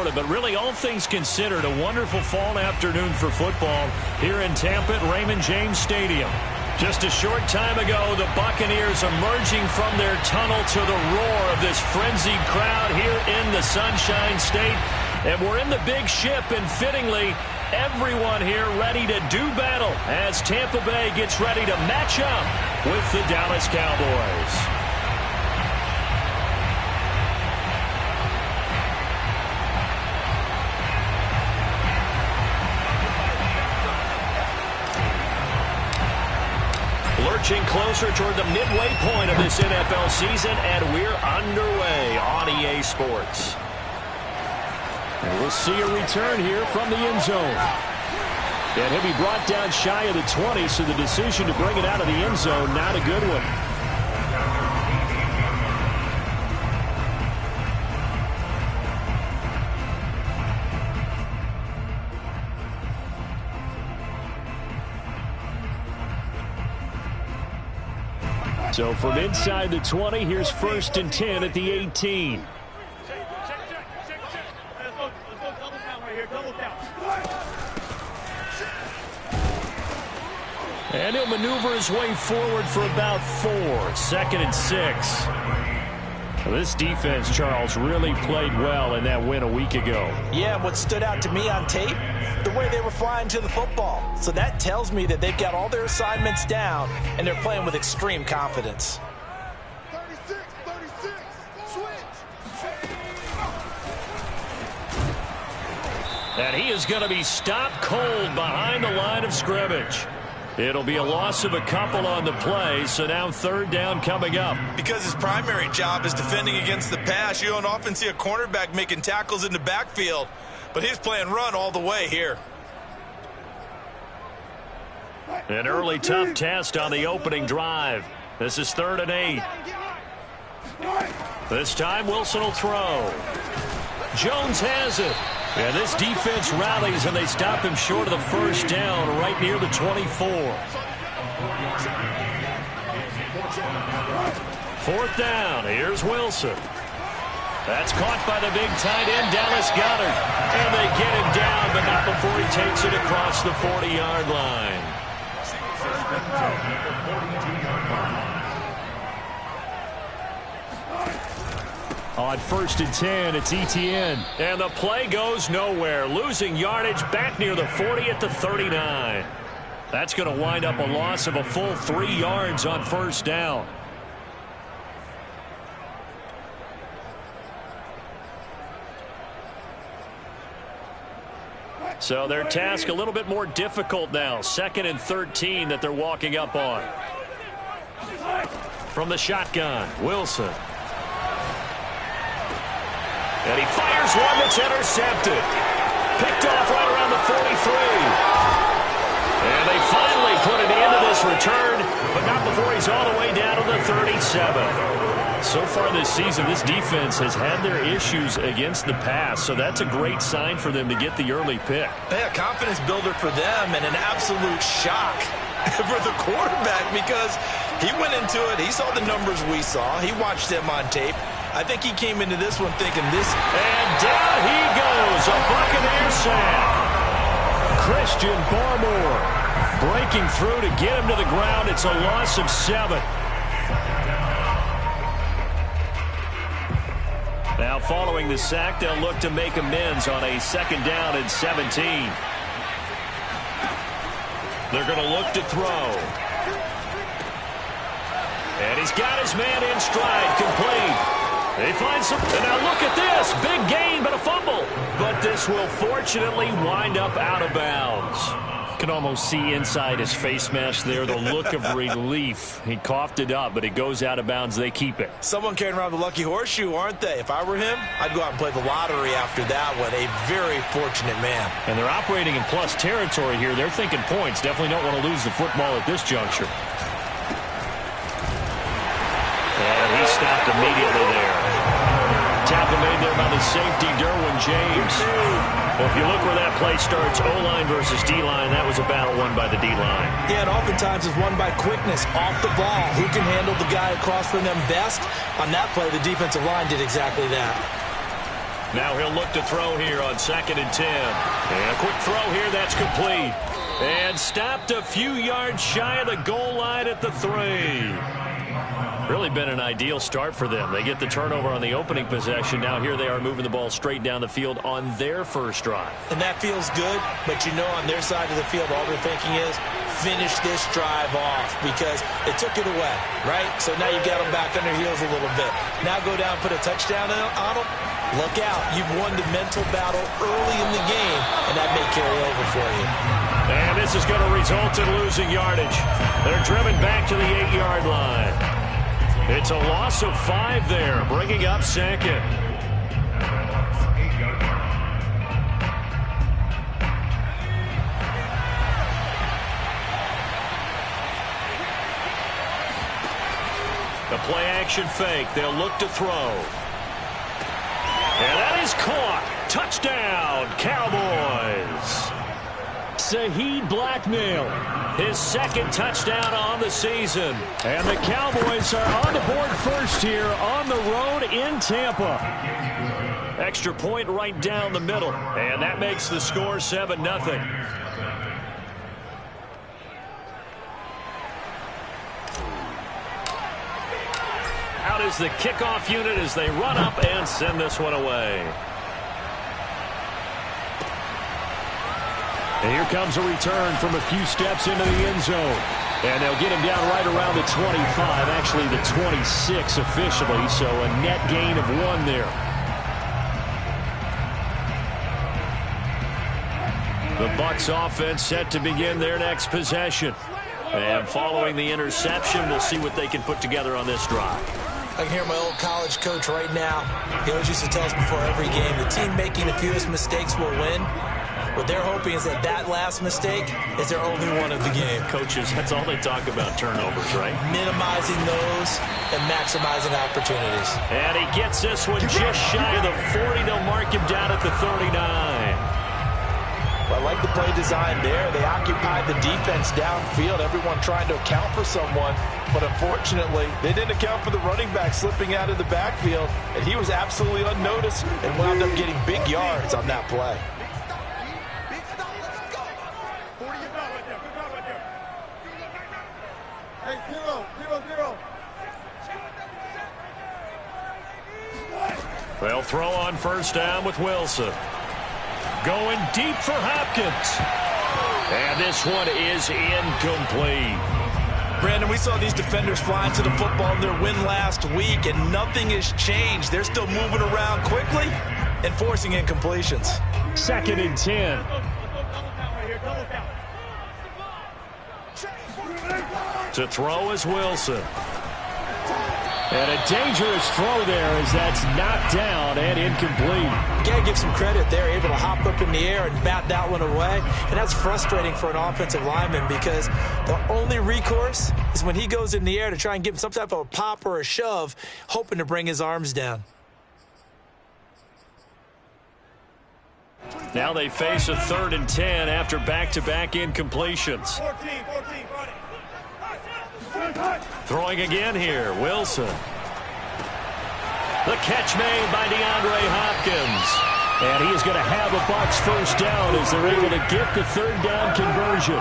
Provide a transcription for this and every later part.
Florida, but really all things considered, a wonderful fall afternoon for football here in Tampa at Raymond James Stadium. Just a short time ago, the Buccaneers emerging from their tunnel to the roar of this frenzied crowd here in the Sunshine State. And we're in the big ship, and fittingly, everyone here ready to do battle as Tampa Bay gets ready to match up with the Dallas Cowboys. Lurching closer toward the midway point of this NFL season, and we're underway on EA Sports. And we'll see a return here from the end zone. And he'll be brought down shy of the 20, so the decision to bring it out of the end zone, not a good one. So from inside the 20, here's 1st and 10 at the 18. And he'll maneuver his way forward for about 4. 2nd and 6. Well, this defense, Charles, really played well in that win a week ago. Yeah, what stood out to me on tape, the way they were flying to the football. So that tells me that they've got all their assignments down, and they're playing with extreme confidence. 36, switch. And he is going to be stopped cold behind the line of scrimmage. It'll be a loss of a couple on the play, so now 3rd down coming up. Because his primary job is defending against the pass, you don't often see a cornerback making tackles in the backfield. But he's playing run all the way here. An early tough test on the opening drive. This is 3rd and 8. This time Wilson will throw. Jones has it. And this defense rallies, and they stop him short of the 1st down right near the 24. 4th down. Here's Wilson. That's caught by the big tight end, Dallas Goedert. And they get him down, but not before he takes it across the 40-yard line. On 1st and 10, it's Etienne. And the play goes nowhere. Losing yardage back near the 40 at the 39. That's going to wind up a loss of a full 3 yards on 1st down. So their task a little bit more difficult now. 2nd and 13 that they're walking up on. From the shotgun, Wilson. And he fires one that's intercepted. Picked off right around the 43. And they finally put an end to this return, but not before he's all the way down to the 37. So far this season, this defense has had their issues against the pass, so that's a great sign for them to get the early pick. Yeah, confidence builder for them and an absolute shock for the quarterback because he went into it. He saw the numbers we saw. He watched them on tape. I think he came into this one thinking this. And down he goes, a Buccaneer sack. Christian Barmore breaking through to get him to the ground. It's a loss of 7. Now following the sack, they'll look to make amends on a 2nd down and 17. They're going to look to throw. And he's got his man in stride, complete. They find some, and now look at this. Big gain, but a fumble. But this will fortunately wind up out of bounds. You can almost see inside his face mask there the look of relief. He coughed it up, but it goes out of bounds. They keep it. Someone carrying around the lucky horseshoe, aren't they? If I were him, I'd go out and play the lottery after that one. A very fortunate man. And they're operating in plus territory here. They're thinking points. Definitely don't want to lose the football at this juncture. And he stopped immediately there. Tackle made there by the safety, Derwin James. Well, if you look where that play starts, O-line versus D-line, that was a battle won by the D-line. Yeah, and oftentimes it's won by quickness off the ball. Who can handle the guy across from them best? On that play, the defensive line did exactly that. Now he'll look to throw here on 2nd and 10. And a quick throw here, that's complete. And stopped a few yards shy of the goal line at the 3. Really been an ideal start for them. They get the turnover on the opening possession. Now here they are moving the ball straight down the field on their first drive. And that feels good, but you know on their side of the field all they're thinking is finish this drive off because it took it away, right? So now you got them back on their heels a little bit. Now go down and put a touchdown on them. Look out. You've won the mental battle early in the game, and that may carry over for you. And this is going to result in losing yardage. They're driven back to the 8-yard line. It's a loss of 5 there, bringing up 2nd. The play-action fake. They'll look to throw. And that is caught. Touchdown, Cowboys. Saheed Blackmail, his 2nd touchdown on the season. And the Cowboys are on the board first here on the road in Tampa. Extra point right down the middle. And that makes the score 7-0. Out is the kickoff unit as they run up and send this one away. And here comes a return from a few steps into the end zone. And they'll get him down right around the 25, actually the 26 officially, so a net gain of 1 there. The Bucs offense set to begin their next possession. And following the interception, we'll see what they can put together on this drive. I can hear my old college coach right now. He always used to tell us before every game, the team making the fewest mistakes will win. What they're hoping is that that last mistake is their only one of the game. Coaches, that's all they talk about, turnovers, right? Minimizing those and maximizing opportunities. And he gets this one just shy of the 40. They'll mark him down at the 39. Well, I like the play design there. They occupied the defense downfield, everyone trying to account for someone. But unfortunately, they didn't account for the running back slipping out of the backfield. And he was absolutely unnoticed and wound up getting big yards on that play. They'll throw on first down with Wilson. Going deep for Hopkins. And this one is incomplete. Brandon, we saw these defenders flying to the football in their win last week, and nothing has changed. They're still moving around quickly and forcing incompletions. 2nd and 10. To throw is Wilson. And a dangerous throw there as that's knocked down and incomplete. You got to give some credit. They're able to hop up in the air and bat that one away. And that's frustrating for an offensive lineman because the only recourse is when he goes in the air to try and give him some type of a pop or a shove, hoping to bring his arms down. Now they face a 3rd and 10 after back-to-back incompletions. 14, Throwing again here, Wilson. The catch made by DeAndre Hopkins. And he is going to have a Bucs first down as they're able to get the 3rd down conversion.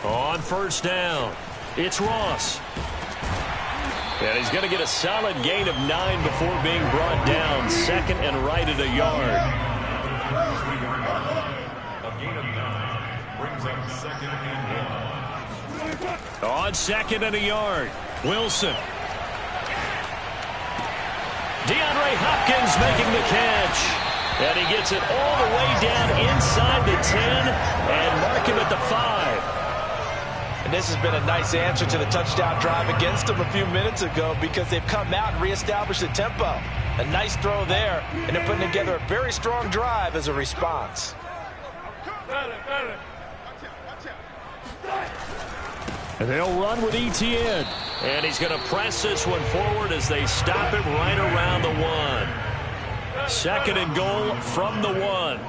On first down, it's Ross. And he's going to get a solid gain of 9 before being brought down. 2nd and right at a yard. A gain of 9 brings up 2nd and 1. On 2nd and a yard, Wilson. DeAndre Hopkins making the catch. And he gets it all the way down inside the 10 and mark him at the 5. And this has been a nice answer to the touchdown drive against them a few minutes ago because they've come out and reestablished the tempo. A nice throw there, and they're putting together a very strong drive as a response. And they'll run with ETN. And he's going to press this one forward as they stop him right around the 1. 2nd and goal from the 1.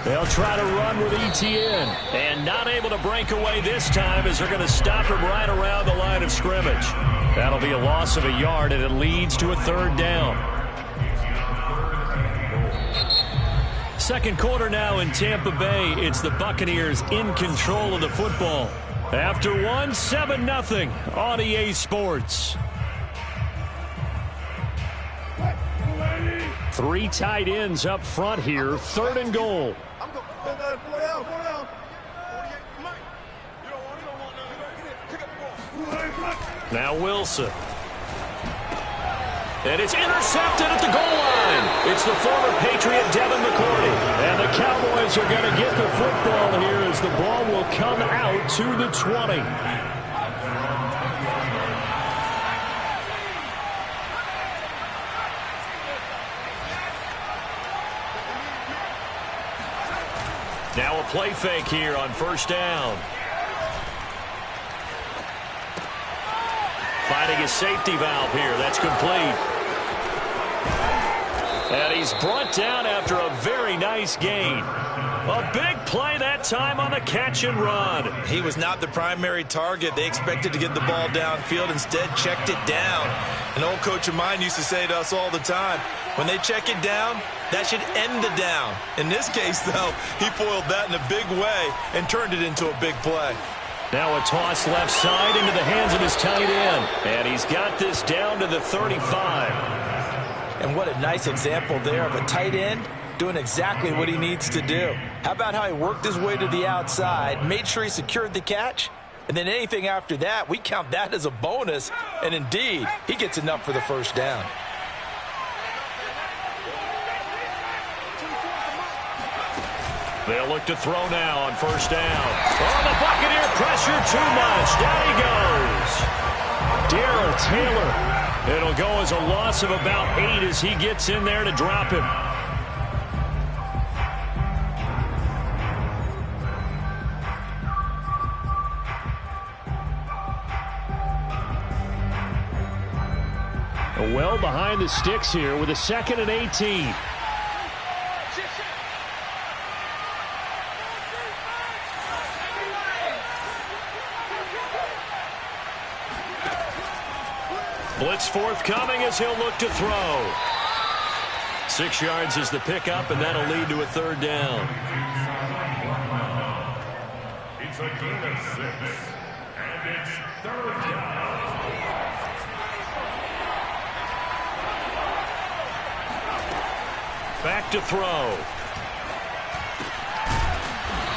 They'll try to run with ETN. And not able to break away this time as they're going to stop him right around the line of scrimmage. That'll be a loss of a yard, and it leads to a third down. Second quarter now in Tampa Bay. It's the Buccaneers in control of the football. After one, 7-0 on EA Sports. 3 tight ends up front here. 3rd and goal. Now Wilson. And it's intercepted at the goal line. It's the former Patriot Devin McCourty. And the Cowboys are going to get the football here as the ball will come out to the 20. Now a play fake here on first down. Finding a safety valve here. That's complete. And he's brought down after a very nice gain. A big play that time on the catch and run. He was not the primary target. They expected to get the ball downfield. Instead, checked it down. An old coach of mine used to say to us all the time, when they check it down, that should end the down. In this case, though, he foiled that in a big way and turned it into a big play. Now a toss left side into the hands of his tight end. And he's got this down to the 35. And what a nice example there of a tight end doing exactly what he needs to do. How about how he worked his way to the outside, made sure he secured the catch, and then anything after that, we count that as a bonus. And indeed, he gets enough for the first down. They'll look to throw now on first down. Oh, the Buccaneer pressure too much. Down he goes. Darrell Taylor. It'll go as a loss of about 8 as he gets in there to drop him. Well behind the sticks here with a 2nd and 18. Blitz forthcoming as he'll look to throw. 6 yards is the pickup, and that'll lead to a third down. It's a gain of 6, and it's third down. Back to throw.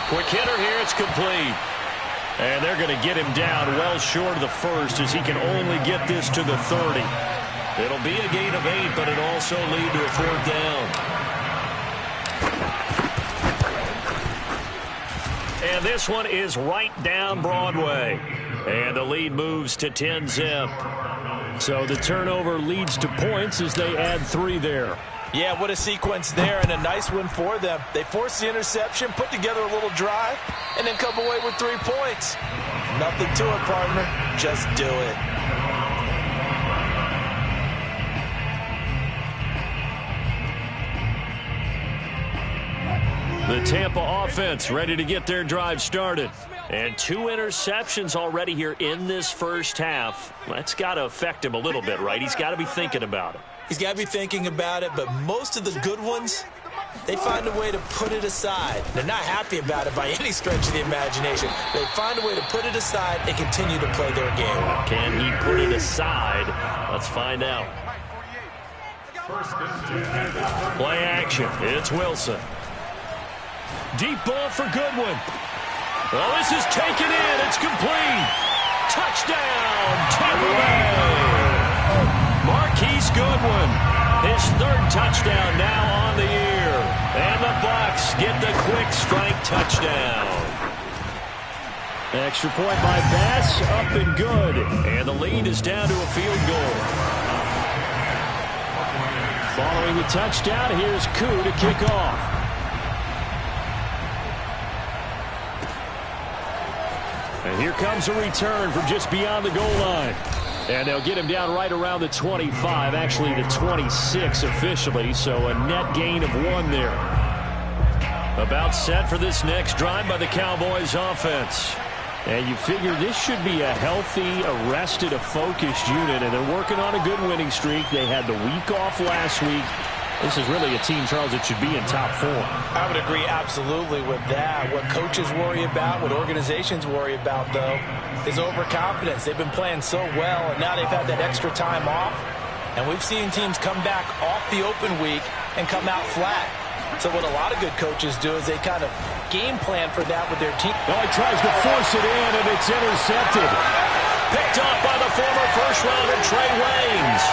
Quick hitter here, it's complete. And they're going to get him down well short of the first as he can only get this to the 30. It'll be a gain of 8, but it'll also lead to a fourth down. And this one is right down Broadway. And the lead moves to 10-zip. So the turnover leads to points as they add 3 there. Yeah, what a sequence there, and a nice one for them. They forced the interception, put together a little drive, and then come away with 3 points. Nothing to it, partner. Just do it. The Tampa offense ready to get their drive started. And 2 interceptions already here in this first half. That's got to affect him a little bit, right? He's got to be thinking about it. He's got to be thinking about it, but most of the good ones, they find a way to put it aside. They're not happy about it by any stretch of the imagination. They find a way to put it aside and continue to play their game. Can he put it aside? Let's find out. Play action. It's Wilson. Deep ball for Goodwin. Well, this is taken in. It's complete. Touchdown, Tampa Bay. Marquise Goodwin, his 3rd touchdown now on the year. And the Bucs get the quick strike touchdown. Extra point by Bass, up and good. And the lead is down to a field goal. Following the touchdown, here's Koo to kick off. And here comes a return from just beyond the goal line. And they'll get him down right around the 25, actually the 26 officially, so a net gain of 1 there. About set for this next drive by the Cowboys offense. And you figure this should be a healthy, arrested, a focused unit, and they're working on a good winning streak. They had the week off last week. This is really a team, Charles, that should be in top 4. I would agree absolutely with that. What coaches worry about, what organizations worry about, though, is overconfidence. They've been playing so well, and now they've had that extra time off. And we've seen teams come back off the open week and come out flat. So what a lot of good coaches do is they kind of game plan for that with their team. Oh, he tries to force it in, and it's intercepted. Picked off by the former first-rounder Trey Waynes.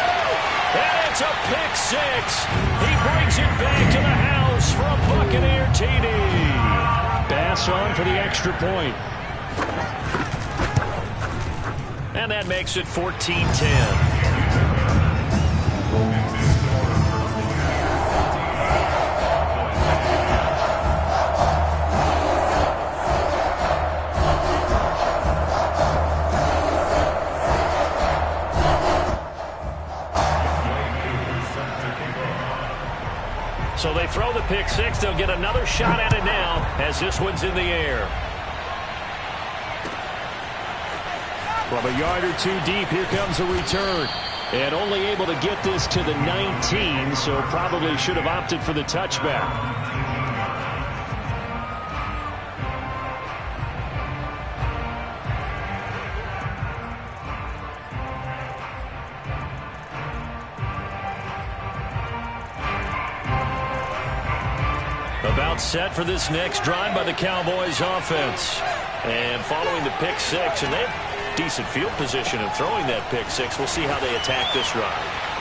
And it's a pick 6. He brings it back to the house for a Buccaneer TD. Bass on for the extra point. And that makes it 14-10. So they throw the pick 6. They'll get another shot at it now as this one's in the air. From a yard or 2 deep, here comes a return. And only able to get this to the 19, so probably should have opted for the touchback. About set for this next drive by the Cowboys offense. And following the pick 6, and they have decent field position of throwing that pick 6. We'll see how they attack this drive.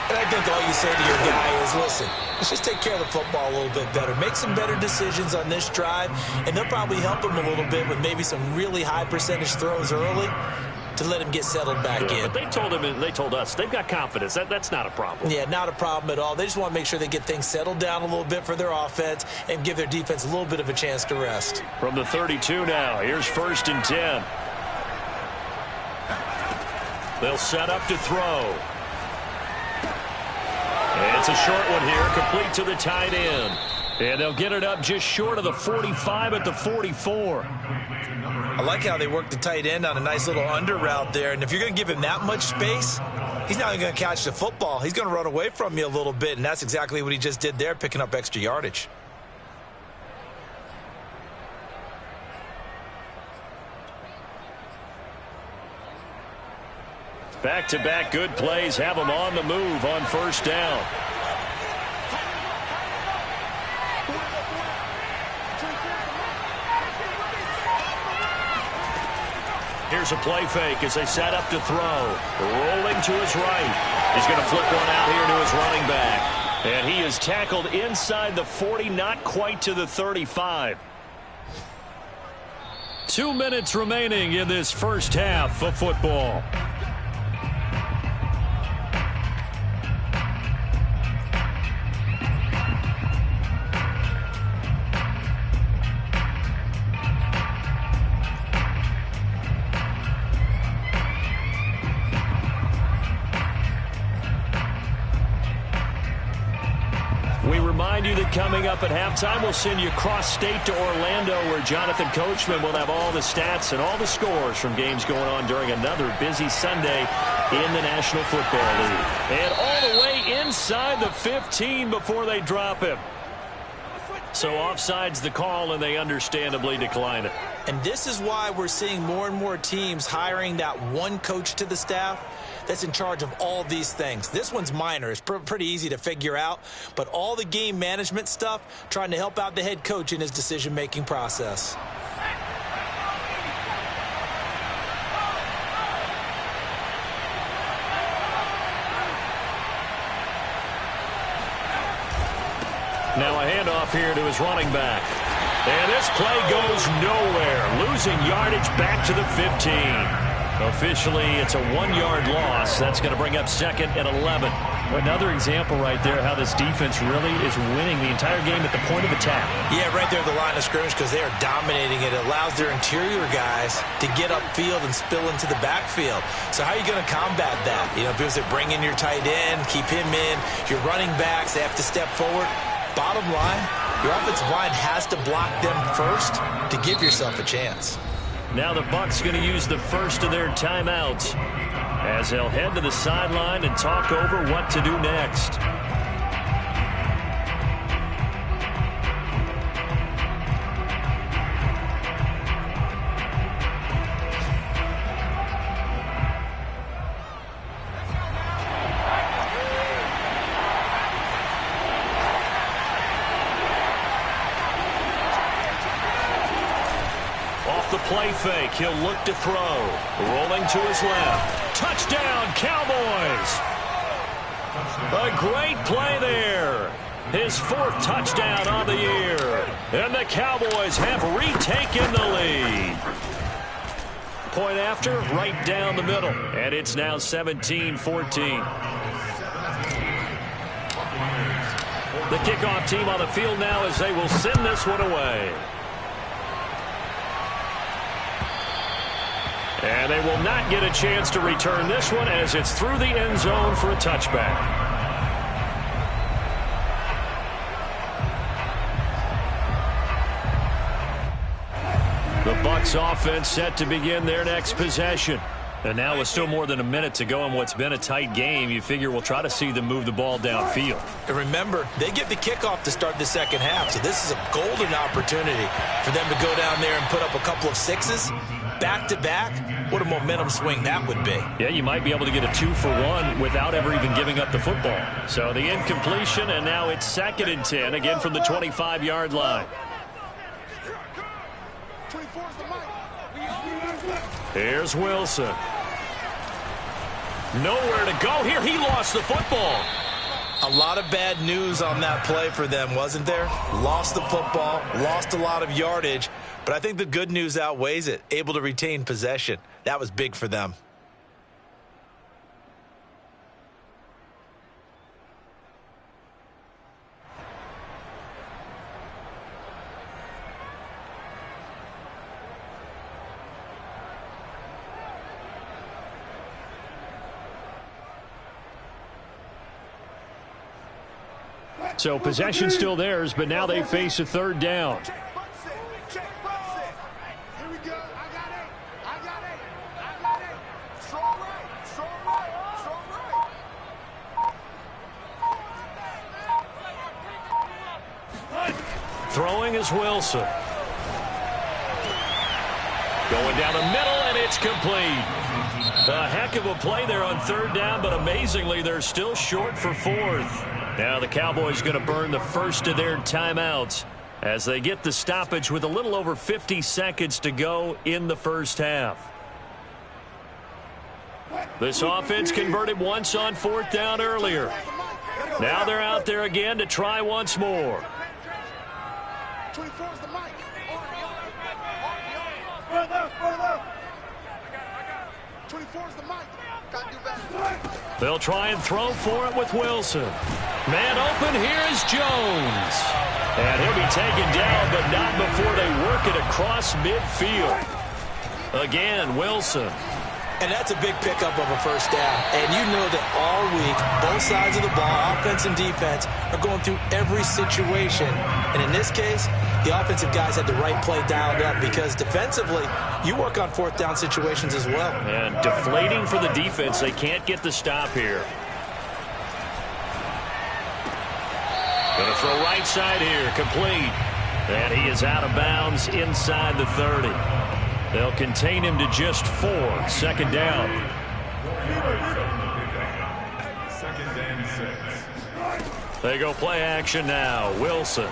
And I think all you say to your guy is, listen, let's just take care of the football a little bit better. Make some better decisions on this drive, and they'll probably help him a little bit with maybe some really high percentage throws early to let him get settled back in. But they told him, and they told us, they've got confidence. That's not a problem. Yeah, not a problem at all. They just want to make sure they get things settled down a little bit for their offense and give their defense a little bit of a chance to rest. From the 32 now, here's 1st and 10. They'll set up to throw. And it's a short one here, complete to the tight end. And they'll get it up just short of the 45 at the 44. I like how they work the tight end on a nice little under route there. And if you're going to give him that much space, he's not going to catch the football. He's going to run away from you a little bit, and that's exactly what he just did there, picking up extra yardage. Back-to-back good plays have them on the move on 1st down. Here's a play fake as they set up to throw. Rolling to his right. He's going to flip one out here to his running back. And he is tackled inside the 40, not quite to the 35. 2 minutes remaining in this first half of football. You that coming up at halftime, we'll send you cross-state to Orlando, where Jonathan Coachman will have all the stats and all the scores from games going on during another busy Sunday in the National Football League. And all the way inside the 15 before they drop him. So offside's the call, and they understandably decline it. And this is why we're seeing more and more teams hiring that one coach to the staff that's in charge of all these things. This one's minor. It's pretty easy to figure out. But all the game management stuff, trying to help out the head coach in his decision-making process. Now a handoff here to his running back. And this play goes nowhere. Losing yardage back to the 15. Officially, it's a 1-yard loss. That's going to bring up 2nd and 11. Another example right there how this defense really is winning the entire game at the point of attack. Yeah, right there at the line of scrimmage, because they are dominating it. It allows their interior guys to get upfield and spill into the backfield. So how are you going to combat that? You know, because they bring in your tight end, keep him in. Your running backs, they have to step forward. Bottom line, Your offensive line has to block them first to give yourself a chance. Now the Bucs going to use the first of their timeouts as they'll head to the sideline and talk over what to do next. The play fake. He'll look to throw. Rolling to his left. Touchdown, Cowboys! A great play there. His 4th touchdown on the year. And the Cowboys have retaken the lead. Point after, right down the middle. And it's now 17-14. The kickoff team on the field now as they will send this one away. And they will not get a chance to return this one as it's through the end zone for a touchback. The Bucs offense set to begin their next possession. And now with still more than a minute to go in what's been a tight game, you figure we'll try to see them move the ball downfield. And remember, they get the kickoff to start the second half, so this is a golden opportunity for them to go down there and put up a couple of sixes. Back-to-back, what a momentum swing that would be. Yeah, you might be able to get a 2-for-1 without ever even giving up the football. So the incompletion, and now it's 2nd and 10, again from the 25-yard line. Here's Wilson. Nowhere to go here. He lost the football. A lot of bad news on that play for them, wasn't there? Lost the football, lost a lot of yardage, but I think the good news outweighs it. Able to retain possession. That was big for them. So possession still theirs, but now they face a 3rd down. Throwing is Wilson. Going down the middle, and it's complete. A heck of a play there on 3rd down, but amazingly, they're still short for 4th. Now the Cowboys going to burn the first of their timeouts as they get the stoppage with a little over 50 seconds to go in the first half. This offense converted once on 4th down earlier. Now they're out there again to try once more. 24's the mic. They'll try and throw for it with Wilson. Man open, here is Jones. And he'll be taken down, but not before they work it across midfield. Again, Wilson. And that's a big pickup of a first down. And you know that all week, both sides of the ball, offense and defense, are going through every situation. And in this case, the offensive guys had the right play dialed up because defensively, you work on 4th down situations as well. And deflating for the defense. They can't get the stop here. Going to throw right side here, complete. And he is out of bounds inside the 30. They'll contain him to just 4. 2nd down. 2nd and 6. They go play action now. Wilson.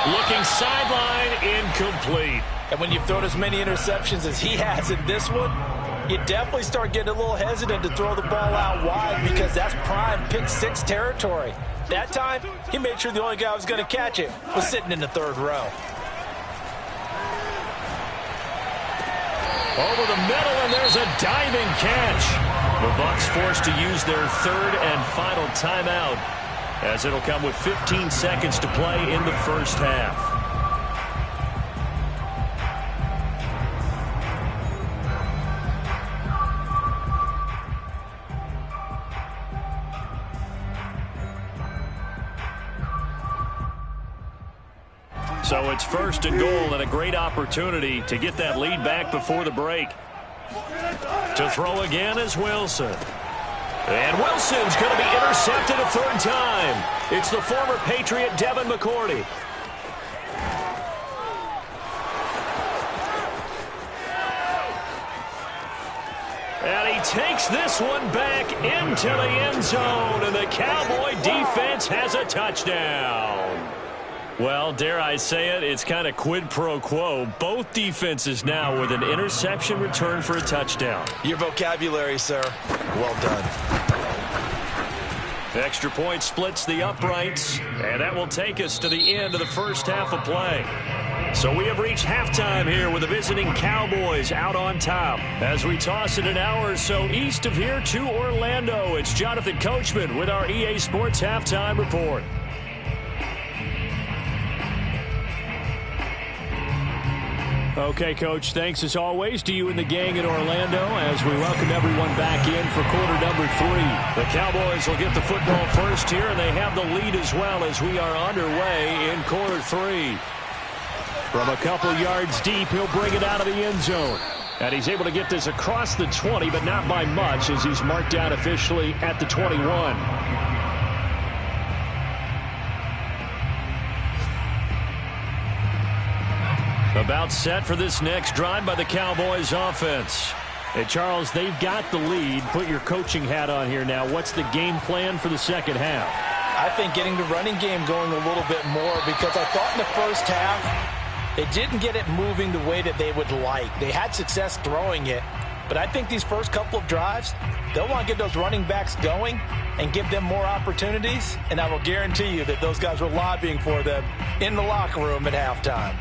Looking sideline, incomplete. And when you've thrown as many interceptions as he has in this one, you definitely start getting a little hesitant to throw the ball out wide because that's prime pick 6 territory. That time, he made sure the only guy who was going to catch it was sitting in the 3rd row. Over the middle, and there's a diving catch. The Bucs forced to use their 3rd and final timeout, as it'll come with 15 seconds to play in the first half. So it's 1st and goal and a great opportunity to get that lead back before the break. To throw again is Wilson. And Wilson's going to be intercepted a 3rd time. It's the former Patriot Devin McCourty. And he takes this one back into the end zone, and the Cowboy defense has a touchdown. Well, dare I say it, it's kind of quid pro quo. Both defenses now with an interception return for a touchdown. Your vocabulary, sir. Well done. Extra point splits the uprights, and that will take us to the end of the first half of play. So we have reached halftime here with the visiting Cowboys out on top. As we toss it an hour or so east of here to Orlando, it's Jonathan Coachman with our EA Sports Halftime Report. Okay, Coach, thanks as always to you and the gang in Orlando as we welcome everyone back in for quarter number 3. The Cowboys will get the football first here, and they have the lead as well as we are underway in quarter 3. From a couple yards deep, he'll bring it out of the end zone. And he's able to get this across the 20, but not by much as he's marked down officially at the 21. About set for this next drive by the Cowboys offense. Hey, Charles, they've got the lead. Put your coaching hat on here now. What's the game plan for the second half? I think getting the running game going a little bit more, because I thought in the first half they didn't get it moving the way that they would like. They had success throwing it, but I think these first couple of drives, they'll want to get those running backs going and give them more opportunities, and I will guarantee you that those guys were lobbying for them in the locker room at halftime.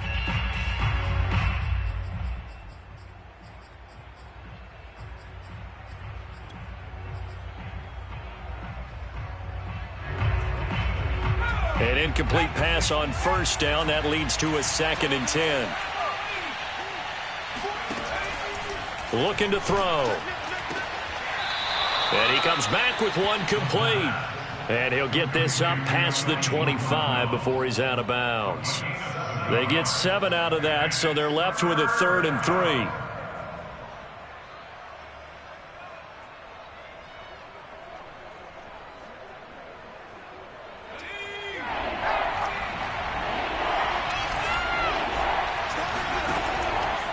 An incomplete pass on first down. That leads to a 2nd and 10. Looking to throw. And he comes back with one complete. And he'll get this up past the 25 before he's out of bounds. They get 7 out of that, so they're left with a 3rd and 3.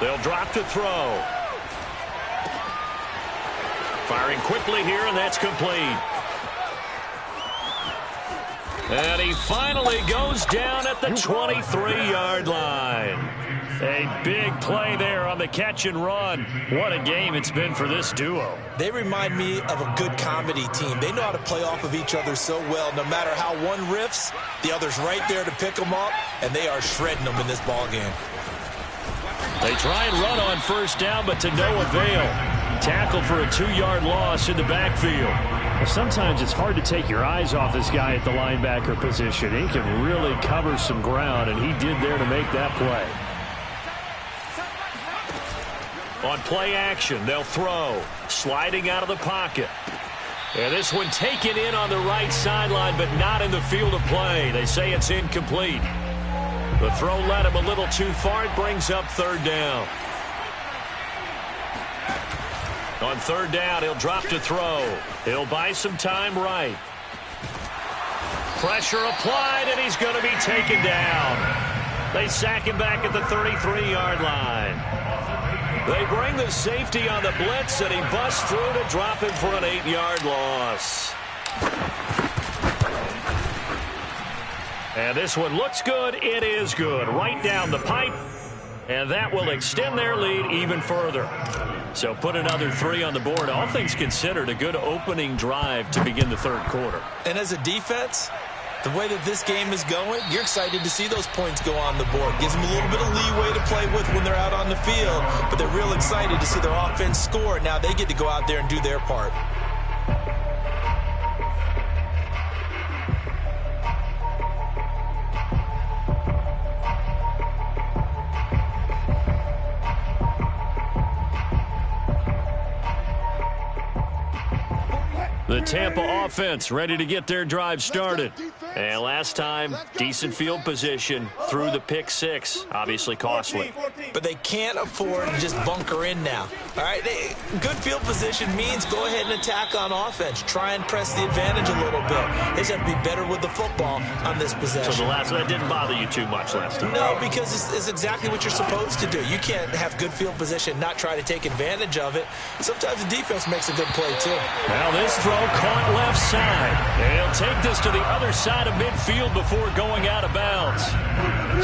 They'll drop to throw. Firing quickly here, and that's complete. And he finally goes down at the 23-yard line. A big play there on the catch and run. What a game it's been for this duo. They remind me of a good comedy team. They know how to play off of each other so well. No matter how one riffs, the other's right there to pick them up, and they are shredding them in this ball game. They try and run on first down, but to no avail. Tackle for a 2-yard loss in the backfield. Well, sometimes it's hard to take your eyes off this guy at the linebacker position. He can really cover some ground, and he did there to make that play. On play action, they'll throw. Sliding out of the pocket. And this one taken in on the right sideline, but not in the field of play. They say it's incomplete. The throw led him a little too far. It brings up 3rd down. On 3rd down, he'll drop to throw. He'll buy some time right. Pressure applied, and he's going to be taken down. They sack him back at the 33-yard line. They bring the safety on the blitz, and he busts through to drop him for an 8-yard loss. And this one looks good. It is good. Right down the pipe. And that will extend their lead even further. So put another 3 on the board. All things considered, a good opening drive to begin the 3rd quarter. And as a defense, the way that this game is going, you're excited to see those points go on the board. Gives them a little bit of leeway to play with when they're out on the field. But they're real excited to see their offense score. Now they get to go out there and do their part. The Tampa offense ready to get their drive started. And last time, decent field position through the pick six. Obviously costly. But they can't afford to just bunker in now. All right, good field position means go ahead and attack on offense. Try and press the advantage a little bit. They just have to be better with the football on this possession. So that didn't bother you too much last time? No, because it's exactly what you're supposed to do. You can't have good field position, not try to take advantage of it. Sometimes the defense makes a good play, too. Now this throw caught left side. And he'll take this to the other side of midfield before going out of bounds.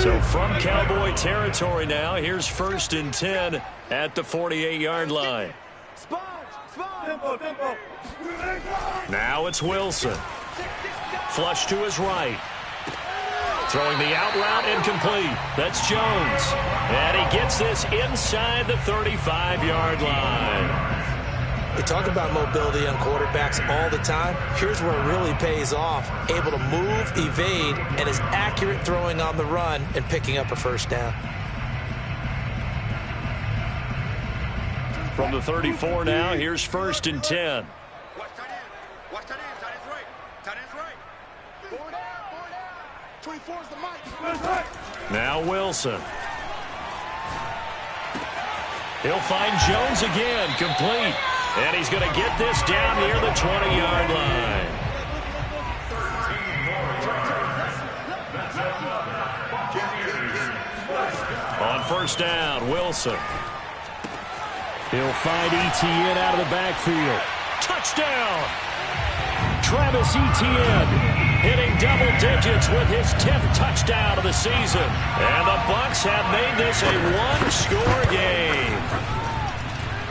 So from Cowboy territory now, here's 1st and 10 at the 48-yard line. Now it's Wilson. Flush to his right. Throwing the out route incomplete. That's Jones. And he gets this inside the 35-yard line. We talk about mobility on quarterbacks all the time. Here's where it really pays off. Able to move, evade, and is accurate throwing on the run and picking up a first down. From the 34 now, here's 1st and 10. Watch that end. Tight end's right. Tight end's right. Forward out. 24's the mic. Now Wilson. He'll find Jones again, complete. And he's going to get this down near the 20-yard line. On 1st down, Wilson. He'll find Etienne out of the backfield. Touchdown! Travis Etienne hitting double digits with his 10th touchdown of the season. And the Bucs have made this a one-score game.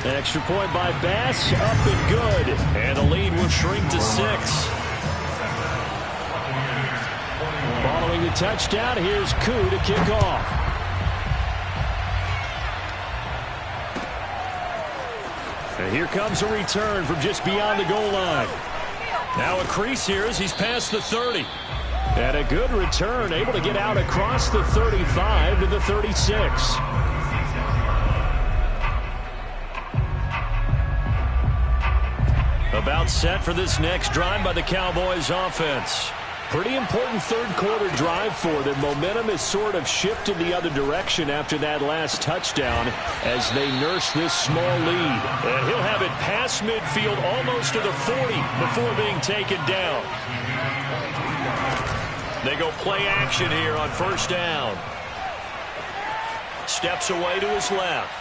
Extra point by Bass, up and good. And the lead will shrink to 6. Following the touchdown, here's Koo to kick off. And here comes a return from just beyond the goal line. Now a crease here as he's past the 30. And a good return, able to get out across the 35 to the 36. About set for this next drive by the Cowboys offense. Pretty important third-quarter drive for them. Momentum has sort of shifted the other direction after that last touchdown as they nurse this small lead. And he'll have it past midfield almost to the 40 before being taken down. They go play action here on 1st down. Steps away to his left.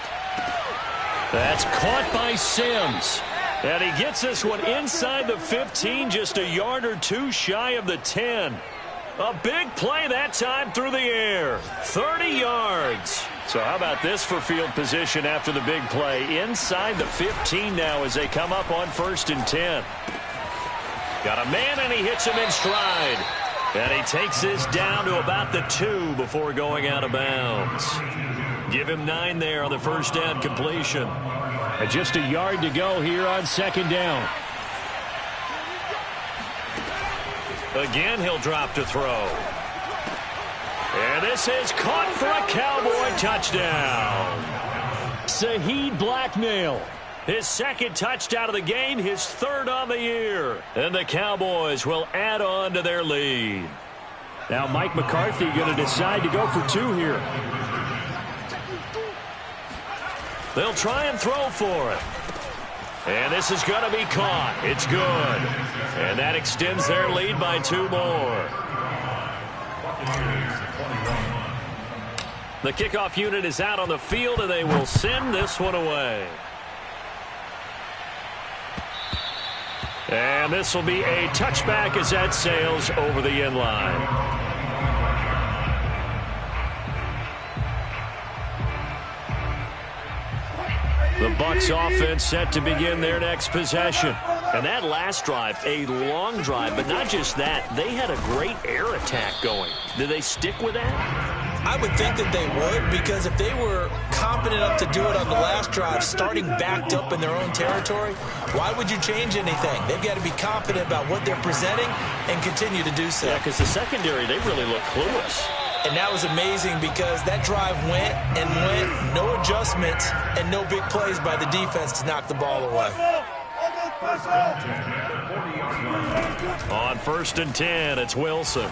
That's caught by Sims. And he gets this one inside the 15, just a yard or two shy of the 10. A big play that time through the air. 30 yards. So how about this for field position after the big play? Inside the 15 now as they come up on 1st and 10. Got a man and he hits him in stride. And he takes this down to about the 2 before going out of bounds. Give him 9 there on the 1st down completion. And just a yard to go here on 2nd down. Again, he'll drop to throw. And this is caught for a Cowboy touchdown. Saheed Blacknell. His 2nd touchdown of the game, his 3rd on the year. And the Cowboys will add on to their lead. Now Mike McCarthy going to decide to go for 2 here. They'll try and throw for it. And this is going to be caught. It's good. And that extends their lead by 2 more. The kickoff unit is out on the field, and they will send this one away. And this will be a touchback as that sails over the end line. The Bucs offense set to begin their next possession. And that last drive, a long drive, but not just that. They had a great air attack going. Did they stick with that? I would think that they would, because if they were competent enough to do it on the last drive, starting backed up in their own territory, why would you change anything? They've got to be confident about what they're presenting and continue to do so. Yeah, because the secondary, they really look clueless. And that was amazing because that drive went and went, no adjustments and no big plays by the defense to knock the ball away. On 1st and 10, it's Wilson.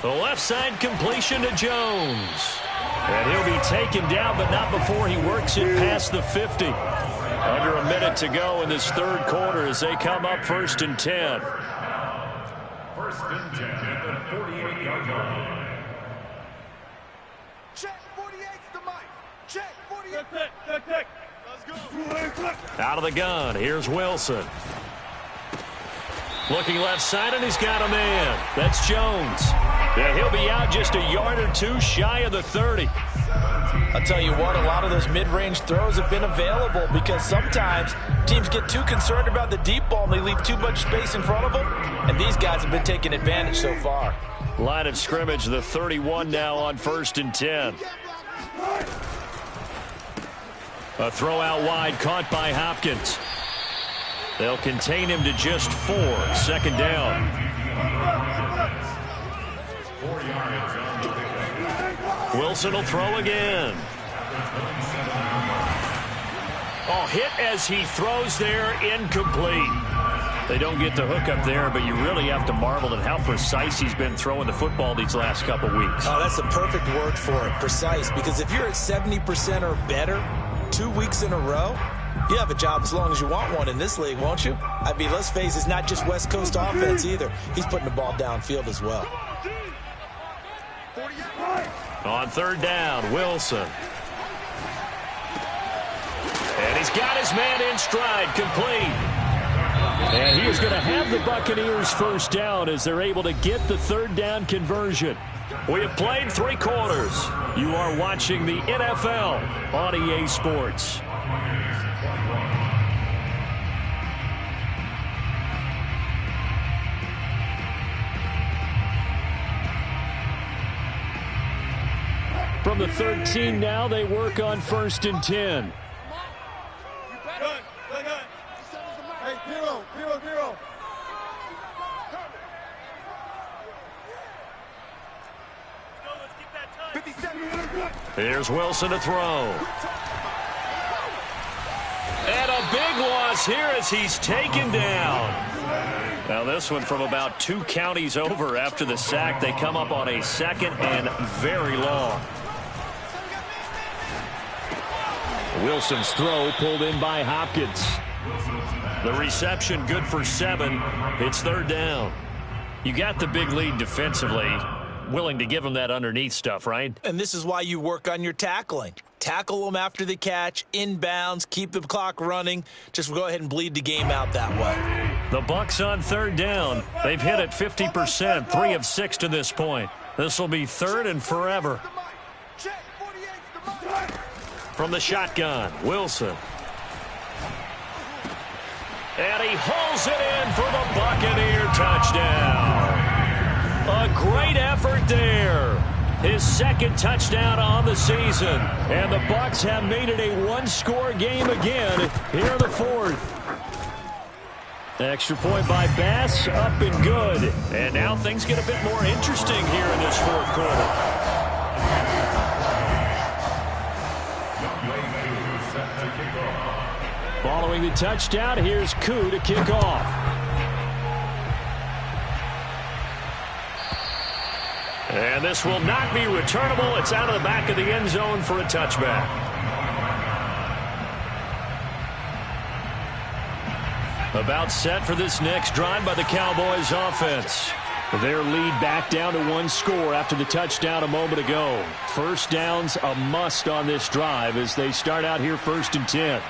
The left side completion to Jones. And he'll be taken down, but not before he works it past the 50. Under a minute to go in this third quarter as they come up 1st and 10. 1st and 10 at the 48-yard line. Check 48's the mic. Check 48. Let's go. Out of the gun, here's Wilson. Looking left side, and he's got a man. That's Jones. Yeah, he'll be out just a yard or two shy of the 30. I'll tell you what, a lot of those mid-range throws have been available because sometimes teams get too concerned about the deep ball and they leave too much space in front of them, and these guys have been taking advantage so far. Line of scrimmage, the 31 now on 1st and 10. A throw out wide caught by Hopkins. They'll contain him to just 4. 2nd down. 4 yards on the pickup. Wilson will throw again. Oh, hit as he throws there, incomplete. They don't get the hook up there, but you really have to marvel at how precise he's been throwing the football these last couple weeks. Oh, that's the perfect word for it, precise, because if you're at 70% or better 2 weeks in a row, you have a job as long as you want one in this league, won't you? I mean, let's face it, it's not just West Coast offense either. He's putting the ball downfield as well. On 3rd down, Wilson. And he's got his man in stride, complete. And he is going to have the Buccaneers 1st down as they're able to get the 3rd down conversion. We have played 3 quarters. You are watching the NFL on EA Sports. From the 13 now, they work on 1st and 10. Hey, zero. Here's Wilson to throw. And a big loss here as he's taken down. Now this one from about 2 counties over after the sack. They come up on a 2nd and very long. Wilson's throw pulled in by Hopkins. The reception good for 7. It's 3rd down. You got the big lead defensively. Willing to give him that underneath stuff, right? And this is why you work on your tackling. Tackle them after the catch, inbounds, keep the clock running. Just go ahead and bleed the game out that way. The Bucs on 3rd down. They've hit it 50%, 3 of 6 to this point. This will be 3rd and forever. From the shotgun, Wilson. And he hauls it in for the Buccaneer touchdown. A great effort there. His 2nd touchdown on the season. And the Bucs have made it a 1-score game again here in the 4th. Extra point by Bass, up and good. And now things get a bit more interesting here in this 4th quarter. Following the touchdown, here's Koo to kick off. And this will not be returnable. It's out of the back of the end zone for a touchback. About set for this next drive by the Cowboys offense. Their lead back down to 1 score after the touchdown a moment ago. 1st down's a must on this drive as they start out here 1st and 10.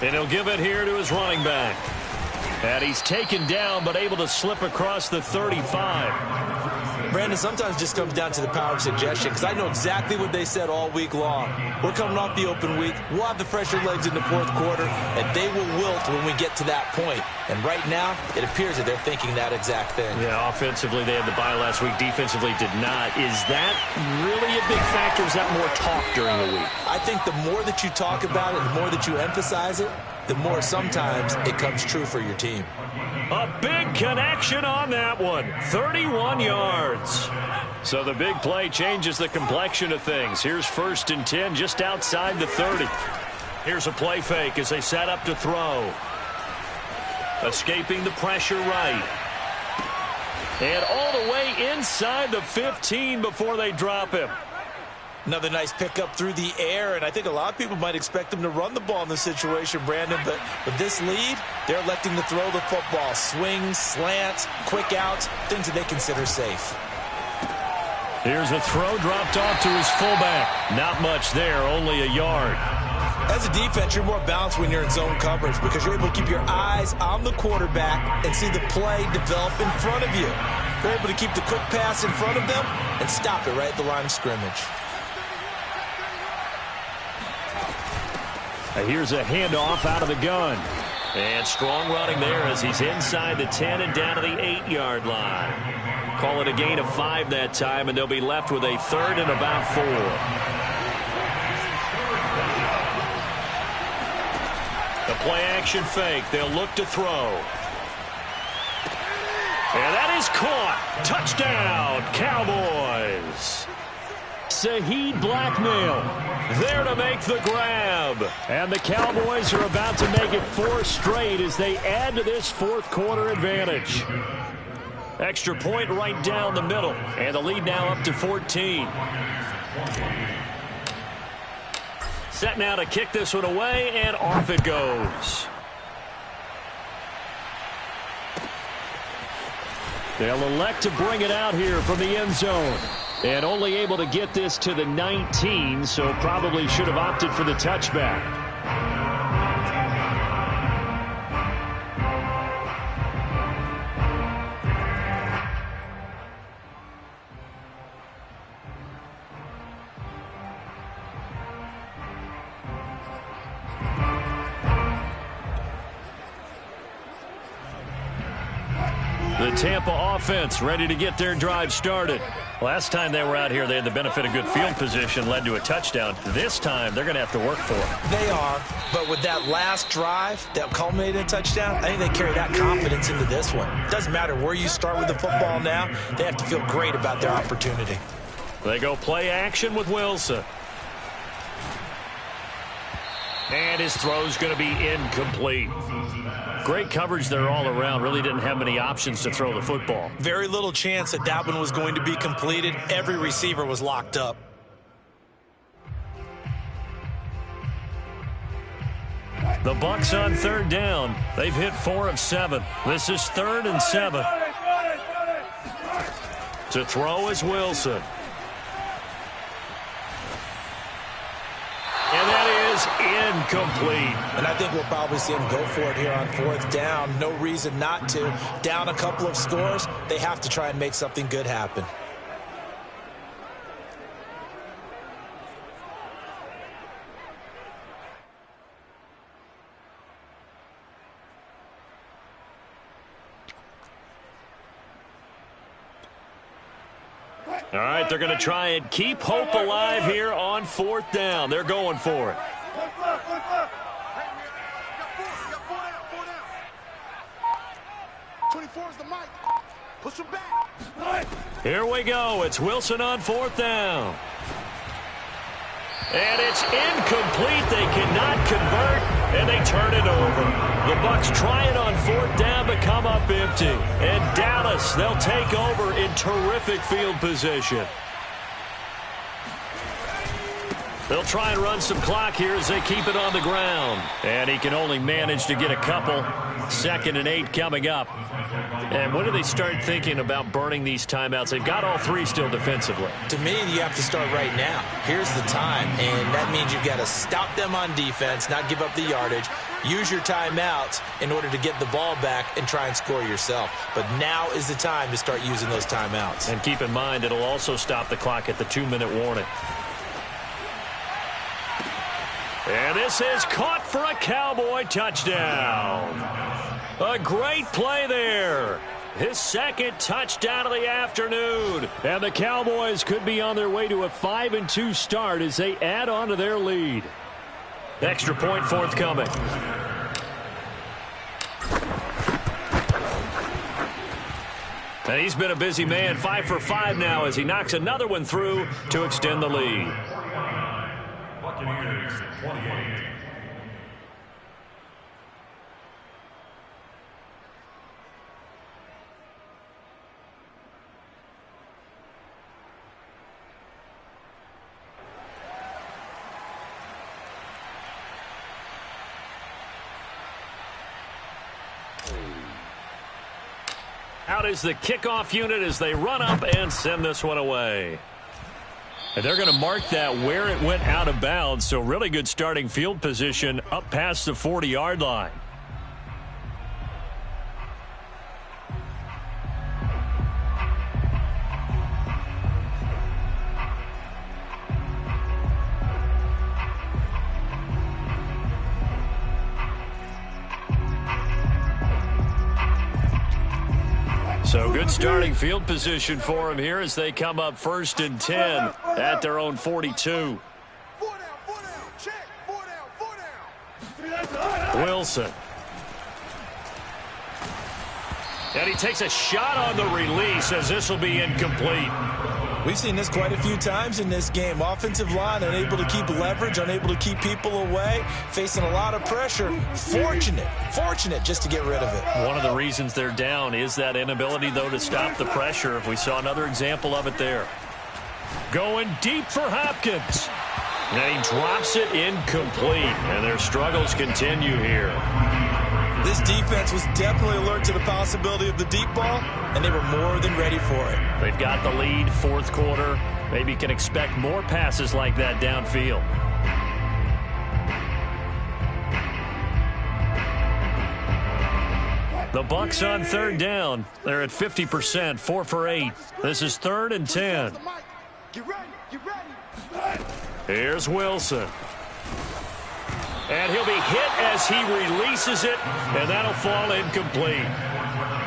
And he'll give it here to his running back. And he's taken down but able to slip across the 35. Brandon, sometimes it just comes down to the power of suggestion because I know exactly what they said all week long. We're coming off the open week. We'll have the fresher legs in the 4th quarter, and they will wilt when we get to that point. And right now, it appears that they're thinking that exact thing. Yeah, offensively, they had the bye last week. Defensively, did not. Is that really a big factor? Is that more talk during the week? I think the more that you talk about it, the more that you emphasize it, the more sometimes it comes true for your team. A big connection on that one. 31 yards. So the big play changes the complexion of things. Here's 1st and 10 just outside the 30. Here's a play fake as they set up to throw. Escaping the pressure right. And all the way inside the 15 before they drop him. Another nice pickup through the air, and I think a lot of people might expect them to run the ball in this situation, Brandon, but with this lead, they're electing to throw the football. Swings, slants, quick outs, things that they consider safe. Here's a throw dropped off to his fullback. Not much there, only a yard. As a defense, you're more balanced when you're in zone coverage because you're able to keep your eyes on the quarterback and see the play develop in front of you. You're able to keep the quick pass in front of them and stop it right at the line of scrimmage. Here's a handoff out of the gun. And strong running there as he's inside the 10 and down to the 8-yard line. Call it a gain of 5 that time, and they'll be left with a 3rd and about 4. The play-action fake. They'll look to throw. And that is caught. Touchdown, Cowboys. Saheed Blackmail there to make the grab. And the Cowboys are about to make it 4 straight as they add to this 4th quarter advantage. Extra point right down the middle. And the lead now up to 14. Set now to kick this one away, and off it goes. They'll elect to bring it out here from the end zone. And only able to get this to the 19, so probably should have opted for the touchback. The Tampa offense ready to get their drive started. Last time they were out here, they had the benefit of good field position, led to a touchdown. This time, they're going to have to work for it. They are, but with that last drive that culminated in a touchdown, I think they carry that confidence into this one. Doesn't matter where you start with the football now, they have to feel great about their opportunity. They go play action with Wilson. And his throw's going to be incomplete. Great coverage there all around. Really didn't have many options to throw the football. Very little chance that that one was going to be completed. Every receiver was locked up. The Bucs on 3rd down. They've hit 4 of 7. This is 3rd and 7. To throw is Wilson. And that is incomplete. And I think we'll probably see him go for it here on 4th down. No reason not to. Down a couple of scores, they have to try and make something good happen. All right, they're going to try and keep hope alive here on 4th down. They're going for it. Here we go. It's Wilson on 4th down. And it's incomplete. They cannot convert, and they turn it over. The Bucs try it on 4th down, but come up empty. And Dallas, they'll take over in terrific field position. They'll try and run some clock here as they keep it on the ground. And he can only manage to get a couple. 2nd and 8 coming up. And when do they start thinking about burning these timeouts? They've got all 3 still defensively. To me, you have to start right now. Here's the time, and that means you've got to stop them on defense, not give up the yardage. Use your timeouts in order to get the ball back and try and score yourself. But now is the time to start using those timeouts. And keep in mind, it'll also stop the clock at the 2-minute warning. And this is caught for a Cowboy touchdown. A great play there. His 2nd touchdown of the afternoon. And the Cowboys could be on their way to a 5-2 start as they add on to their lead. Extra point forthcoming. And he's been a busy man, 5 for 5 now as he knocks another one through to extend the lead. Buccaneers 28. Out is the kickoff unit as they run up and send this one away. And they're going to mark that where it went out of bounds, so really good starting field position up past the 40-yard line. So good starting field position for him here as they come up 1st and 10 at their own 42. Wilson. And he takes a shot on the release as this will be incomplete. We've seen this quite a few times in this game. Offensive line unable to keep leverage, unable to keep people away, facing a lot of pressure. Fortunate just to get rid of it. One of the reasons they're down is that inability, though, to stop the pressure. If we saw another example of it there. Going deep for Hopkins. And he drops it incomplete. And their struggles continue here. This defense was definitely alert to the possibility of the deep ball, and they were more than ready for it. They've got the lead, 4th quarter. Maybe can expect more passes like that downfield. The Bucs on 3rd down. They're at 50%, 4 for 8. This is 3rd and 10. Here's Wilson. And he'll be hit as he releases it, and that'll fall incomplete.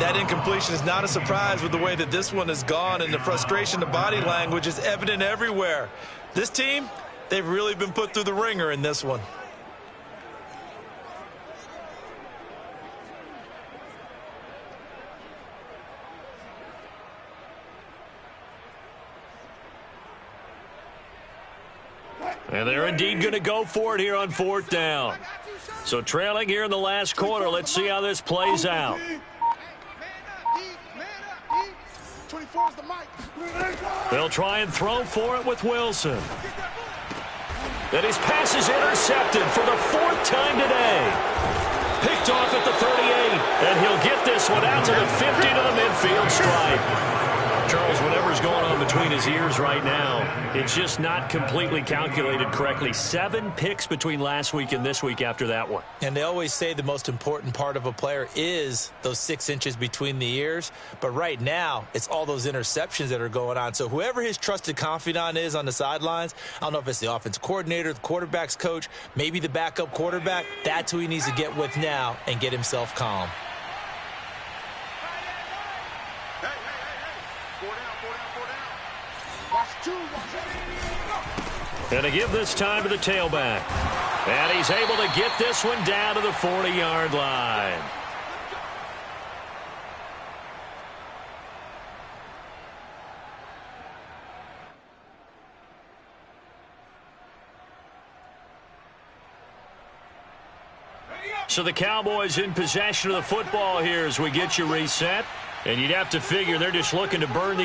That incompletion is not a surprise with the way that this one has gone, and the frustration, the body language is evident everywhere. This team, they've really been put through the ringer in this one. And they're indeed going to go for it here on 4th down. So trailing here in the last quarter. Let's see how this plays out. They'll try and throw for it with Wilson. Then his pass is intercepted for the 4th time today. Picked off at the 38. And he'll get this one out to the 50 to the midfield stripe. Charles, whatever's going on between his ears right now, it's just not completely calculated correctly. 7 picks between last week and this week after that one. And they always say the most important part of a player is those 6 inches between the ears. But right now, it's all those interceptions that are going on. So whoever his trusted confidant is on the sidelines, I don't know if it's the offensive coordinator, the quarterback's coach, maybe the backup quarterback, that's who he needs to get with now and get himself calm. And to give this time to the tailback. And he's able to get this one down to the 40-yard line. So the Cowboys in possession of the football here as we get you reset. And you'd have to figure they're just looking to burn the